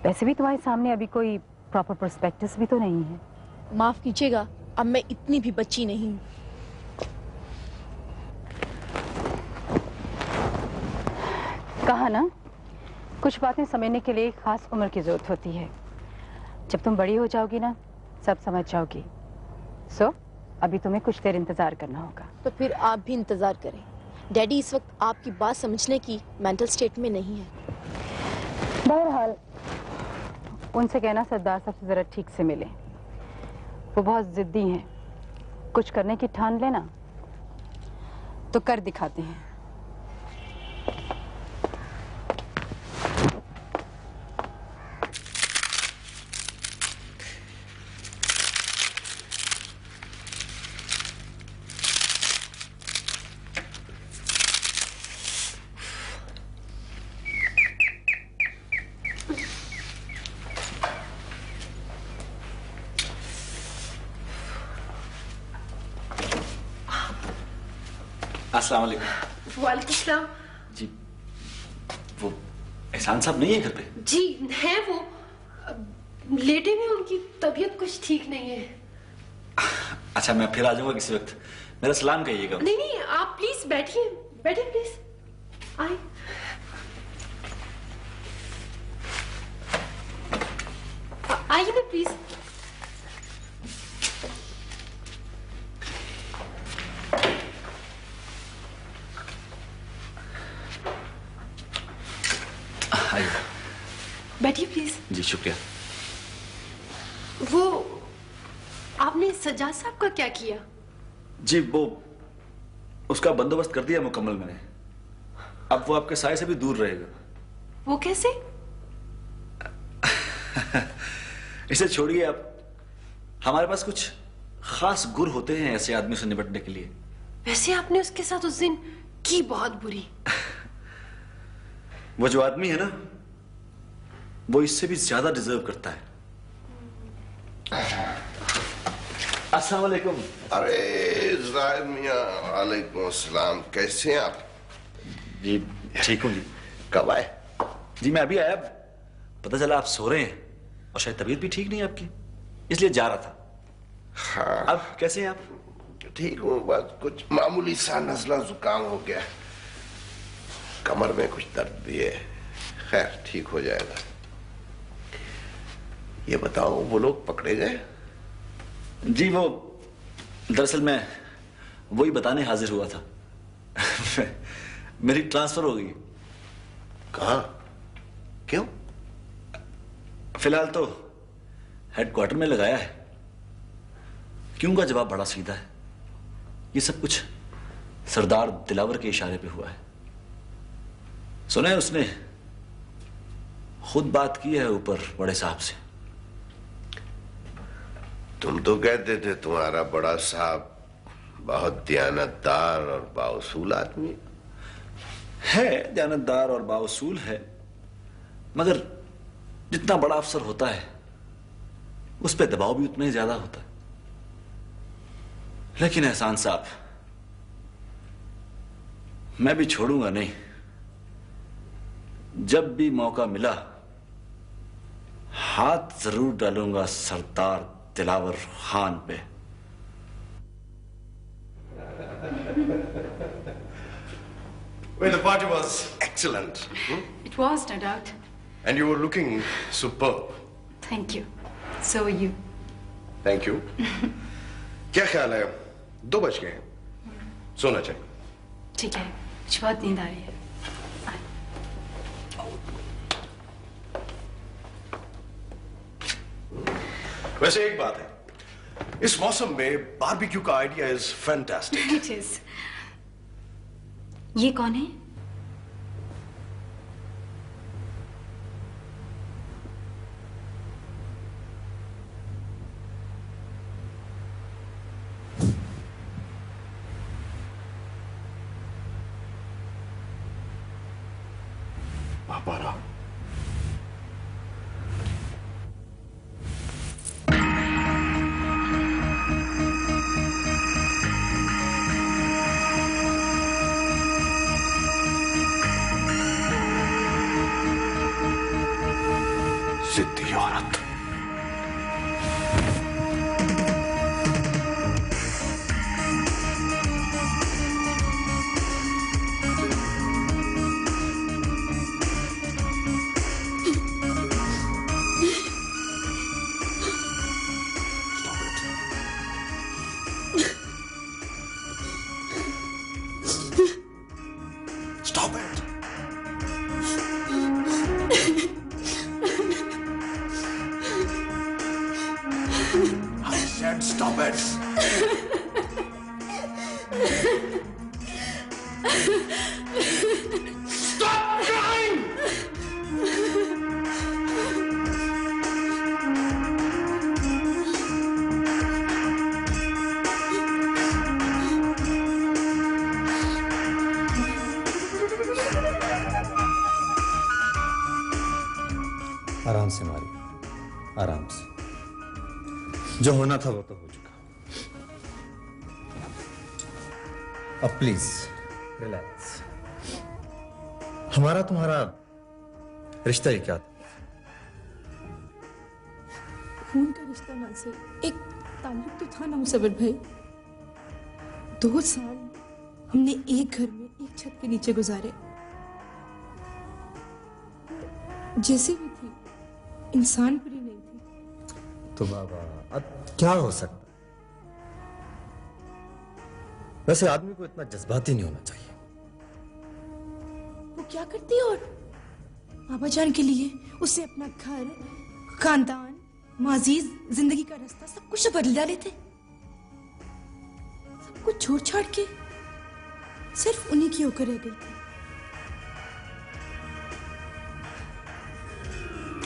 वैसे भी तुम्हारे सामने अभी कोई प्रॉपर पर्सपेक्टिव भी तो नहीं है। माफ कीजिएगा, अब मैं इतनी भी बच्ची नहीं हूँ। कहा ना, कुछ बातें समझने के लिए खास उम्र की जरूरत होती है। जब तुम बड़ी हो जाओगी ना, सब समझ जाओगी। सो अभी तुम्हें कुछ देर इंतजार करना होगा। तो फिर आप भी इंतजार करें। डैडी इस वक्त आपकी बात समझने की मेंटल स्टेट में नहीं है। बहरहाल उनसे कहना सरदार साहब से जरा ठीक से मिले, वो बहुत जिद्दी हैं। कुछ करने की ठान लेना तो कर दिखाते हैं। अस्सलाम वालेकुम। वालेकुम सलाम। जी, वो एहसान साहब नहीं है घर पे? जी है, वो लेटे में, उनकी तबीयत कुछ ठीक नहीं है। अच्छा, मैं फिर आ जाऊंगा किसी वक्त। मेरा सलाम कहिएगा। नहीं नहीं, आप प्लीज बैठिए, बैठिए प्लीज। आए। आइए ना प्लीज। बैठिए प्लीज। जी शुक्रिया। वो आपने सज्जाद साहब का क्या किया? जी वो उसका बंदोबस्त कर दिया मुकम्मल मैंने। अब वो आपके साए से भी दूर रहेगा। वो कैसे? इसे छोड़िए आप। हमारे पास कुछ खास गुर होते हैं ऐसे आदमी से निपटने के लिए। वैसे आपने उसके साथ उस दिन की बहुत बुरी। वो जो आदमी है ना, वो इससे भी ज्यादा डिजर्व करता है। अस्सलाम वालेकुम। अरे जाहिर मियाँ, वालेकुम अस्सलाम। कैसे हैं आप? जी ठीक हूँ जी। कब आए? जी मैं अभी आया, पता चला आप सो रहे हैं और शायद तबीयत भी ठीक नहीं है आपकी, इसलिए जा रहा था। हाँ। अब कैसे हैं आप? ठीक हूँ, बस कुछ मामूली सा नजला जुकाम हो गया, कमर में कुछ दर्द भी है, खैर ठीक हो जाएगा। ये बताओ, वो लोग पकड़े गए? जी वो दरअसल मैं वही बताने हाजिर हुआ था। मेरी ट्रांसफर हो गई। कहाँ? क्यों? फिलहाल तो हेडक्वार्टर में लगाया है। क्यों का जवाब बड़ा सीधा है। ये सब कुछ सरदार दिलावर के इशारे पे हुआ है। सुना है उसने खुद बात की है ऊपर बड़े साहब से। तुम तो कहते थे तुम्हारा बड़ा साहब बहुत दयानतदार और बाउसूल आदमी है। दयानतदार और बाउसूल है, मगर जितना बड़ा अफसर होता है उस पर दबाव भी उतना ही ज्यादा होता है। लेकिन एहसान साहब, मैं भी छोड़ूंगा नहीं। जब भी मौका मिला हाथ जरूर डालूंगा सरदार दिलावर खान पे। Well, the party was excellent. It was, no doubt. And you were looking superb. Thank you. So are you. Thank you. क्या ख्याल है? 2 बज गए हैं, सोना चाहिए। ठीक है, मुझे बहुत नींद आ रही है। वैसे एक बात है, इस मौसम में बारबेक्यू का idea is fantastic. It is. ये कौन है? बाबा जिद्दी औरत। Stop it. I said stop it. Stop crying. आराम से मारी, आराम से। जो होना था वो तो हो चुका। अब प्लीज रिलैक्स। हमारा तुम्हारा रिश्ता ही क्या था? खून का रिश्ता ना से एक ताल्लुक तो था ना मुसव्विर भाई। 2 साल हमने एक घर में एक छत के नीचे गुजारे। जैसे भी थी इंसान पर ही नहीं थी। तो बाबा अब क्या हो सकता है? वैसे आदमी को इतना जज्बाती नहीं होना चाहिए। वो क्या करती और बाबा जान के लिए उसे अपना घर, खानदान, माजीज, जिंदगी का रास्ता सब कुछ बदल डाले थे। सब कुछ छोड़ छाड़ के सिर्फ उन्हीं की होकर रह गई थी।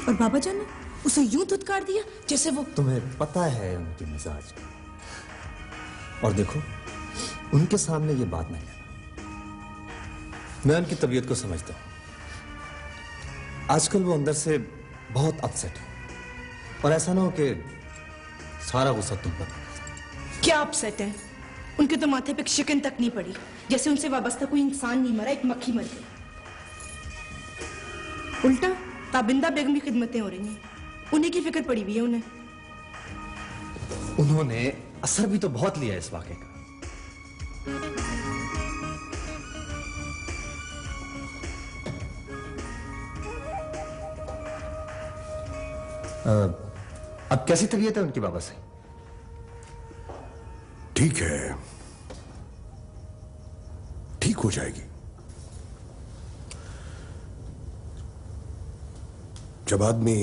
और बाबा जान ने उसे यूं धुतकार दिया जैसे वो। तुम्हें पता है उनके मिजाज का। और देखो, उनके सामने ये बात नहीं कहना। मैं उनकी तबीयत को समझता हूं। आजकल वो अंदर से बहुत अपसेट है, और ऐसा ना हो कि सारा गुस्सा तुम पर। क्या अपसेट है? उनके तो माथे पे शिकन तक नहीं पड़ी, जैसे उनसे वाबस्ता कोई इंसान नहीं मरा, एक मक्खी मर गई। उल्टा ताबिंदा बेगम की खिदमतें हो रही हैं, उन्हीं की फिक्र पड़ी हुई है उन्हें। उन्होंने असर भी तो बहुत लिया इस वाक़े का। अब कैसी तबीयत है उनकी बाबा से? ठीक है, ठीक हो जाएगी। जब आदमी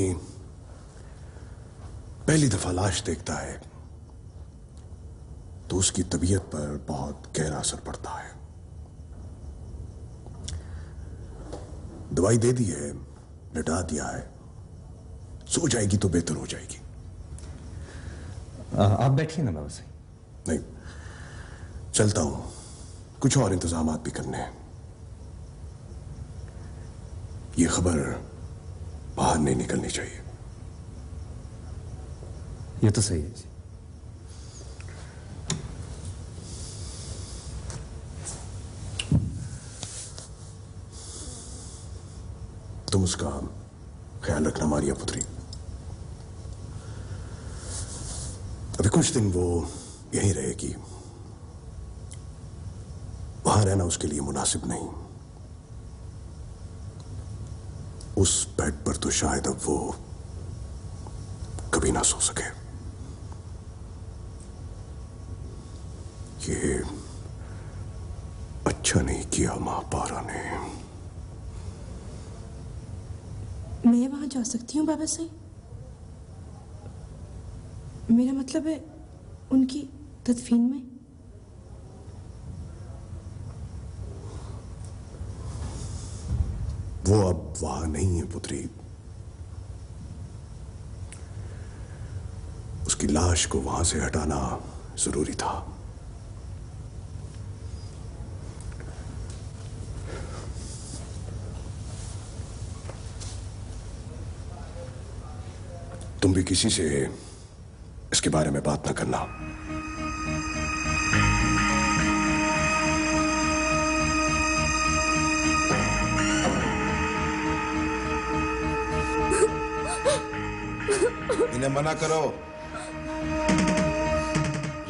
पहली दफा लाश देखता है तो उसकी तबीयत पर बहुत गहरा असर पड़ता है। दवाई दे दी है, लिटा दिया है, सो जाएगी तो बेहतर हो जाएगी। आप बैठिए ना बाबा से। नहीं, चलता हूं, कुछ और इंतजामात भी करने हैं। ये खबर बाहर नहीं निकलनी चाहिए। ये तो सही है जी। तुम उसका ख्याल रखना मारिया पुत्री। अभी कुछ दिन वो यहीं रहेगी। वहां रहना उसके लिए मुनासिब नहीं। उस बेड पर तो शायद अब वो कभी ना सो सके। ये अच्छा नहीं किया मां पारा ने। मैं वहां जा सकती हूँ बाबा से? मेरा मतलब है उनकी तदफीन में। वो अब वहां नहीं है पुत्री। उसकी लाश को वहां से हटाना जरूरी था। तुम भी किसी से इसके बारे में बात न करना। इन्हें मना करो,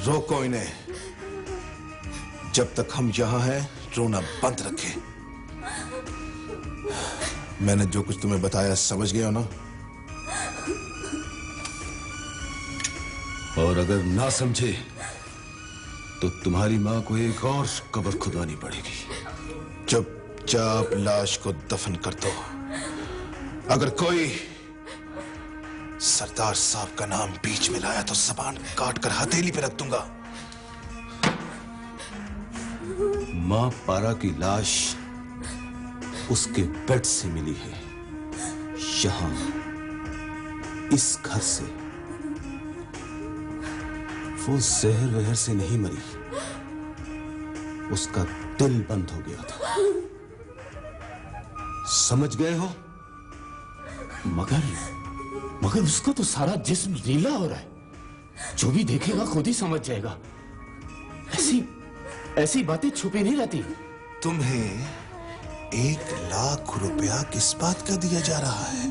रोको इन्हें। जब तक हम यहां हैं रोना बंद रखें। मैंने जो कुछ तुम्हें बताया समझ गए हो ना? और अगर ना समझे तो तुम्हारी मां को एक और कब्र खुदवानी पड़ेगी। चुपचाप लाश को दफन कर दो। अगर कोई सरदार साहब का नाम बीच में लाया तो जबान काट कर हथेली पे रख दूंगा। मां पारा की लाश उसके बेड से मिली है, यहां इस घर से। वो जहर वहर से नहीं मरी, उसका दिल बंद हो गया था। समझ गए हो? मगर उसका तो सारा जिस्म नीला हो रहा है। जो भी देखेगा खुद ही समझ जाएगा। ऐसी बातें छुपी नहीं रहती। तुम्हें 1,00,000 रुपया किस बात का दिया जा रहा है?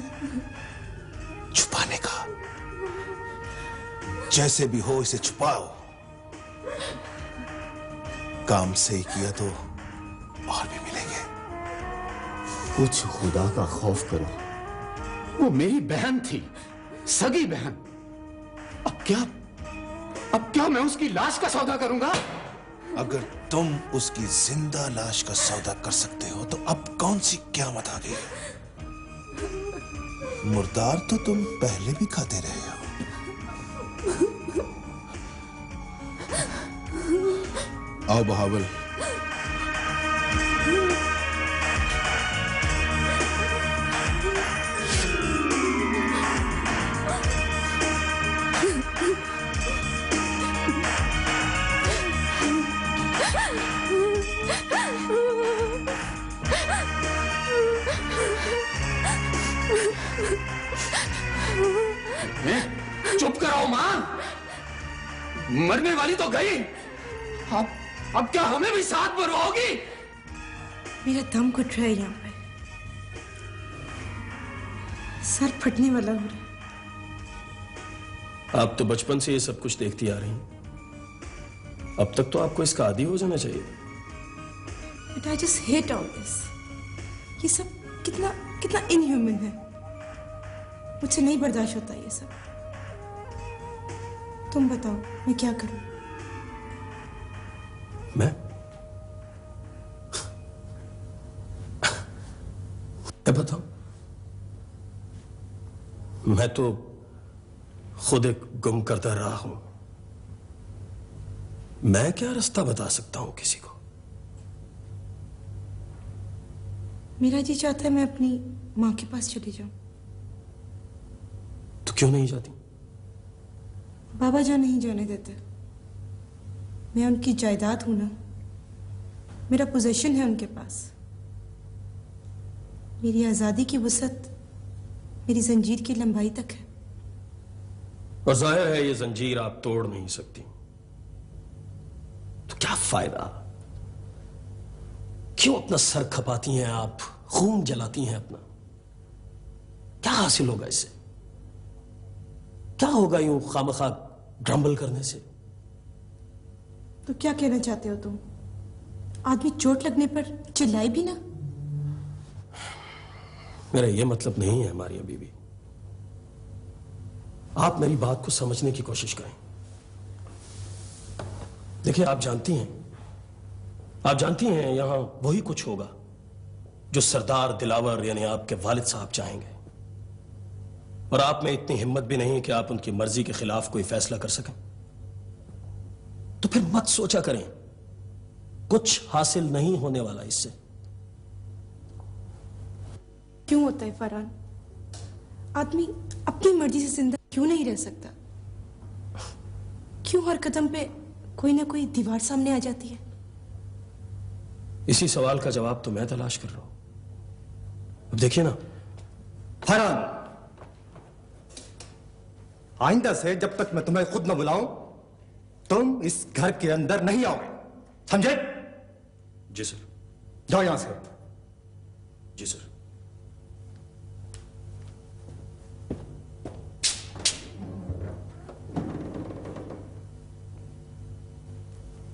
छुपाने का। जैसे भी हो इसे छुपाओ। काम सही किया तो और भी मिलेंगे। कुछ खुदा का खौफ करो। वो मेरी बहन थी, सगी बहन। अब क्या मैं उसकी लाश का सौदा करूंगा? अगर तुम उसकी जिंदा लाश का सौदा कर सकते हो तो अब कौन सी क़यामत आ गई? मुर्दार तो तुम पहले भी खाते रहे हो। आओ बहावल। चुप कराओ मां। मरने वाली तो गई, अब क्या हमें भी साथ मरवाओगी? मेरा दम घुट रहा है यहाँ पे, सर फटने वाला हो रहा है। आप तो बचपन से ये सब कुछ देखती आ रही हैं, अब तक तो आपको इसका आदी हो जाना चाहिए। But I just hate all this. ये सब कितना कितना इनह्यूमन है, मुझसे नहीं बर्दाश्त होता ये सब। तुम बताओ मैं क्या करूं? मैं बताऊं? मैं तो खुद एक गुम करता रहा हूं। मैं क्या रास्ता बता सकता हूं किसी को? मेरा जी चाहता है मैं अपनी माँ के पास चली जाऊं। तो क्यों नहीं जाती? बाबा जान नहीं जाने देते। मैं उनकी जायदाद हूं ना, मेरा पोजीशन है उनके पास। मेरी आजादी की वसअत मेरी जंजीर की लंबाई तक है। और जाहिर है ये जंजीर आप तोड़ नहीं सकती, तो क्या फायदा? क्यों अपना सर खपाती हैं आप, खून जलाती हैं अपना? क्या हासिल होगा इससे? क्या होगा यूं खामखा ग्रम्बल करने से? तो क्या कहना चाहते हो तुम? आदमी चोट लगने पर चिल्लाए भी ना? मेरा यह मतलब नहीं है मारिया बीबी। आप मेरी बात को समझने की कोशिश करें। देखिए, आप जानती हैं यहां वही कुछ होगा जो सरदार दिलावर यानी आपके वालिद साहब चाहेंगे, और आप में इतनी हिम्मत भी नहीं कि आप उनकी मर्जी के खिलाफ कोई फैसला कर सकें। तो फिर मत सोचा करें, कुछ हासिल नहीं होने वाला इससे। क्यों होता है फरहान? आदमी अपनी मर्जी से जिंदा क्यों नहीं रह सकता? क्यों हर कदम पे कोई ना कोई दीवार सामने आ जाती है? इसी सवाल का जवाब तो मैं तलाश कर रहा हूं। अब देखिए ना फरहान, आइंदा से जब तक मैं तुम्हें खुद न बुलाऊं, तुम इस घर के अंदर नहीं आओगे, समझे? जी सर। जाओ यहां से। जी सर।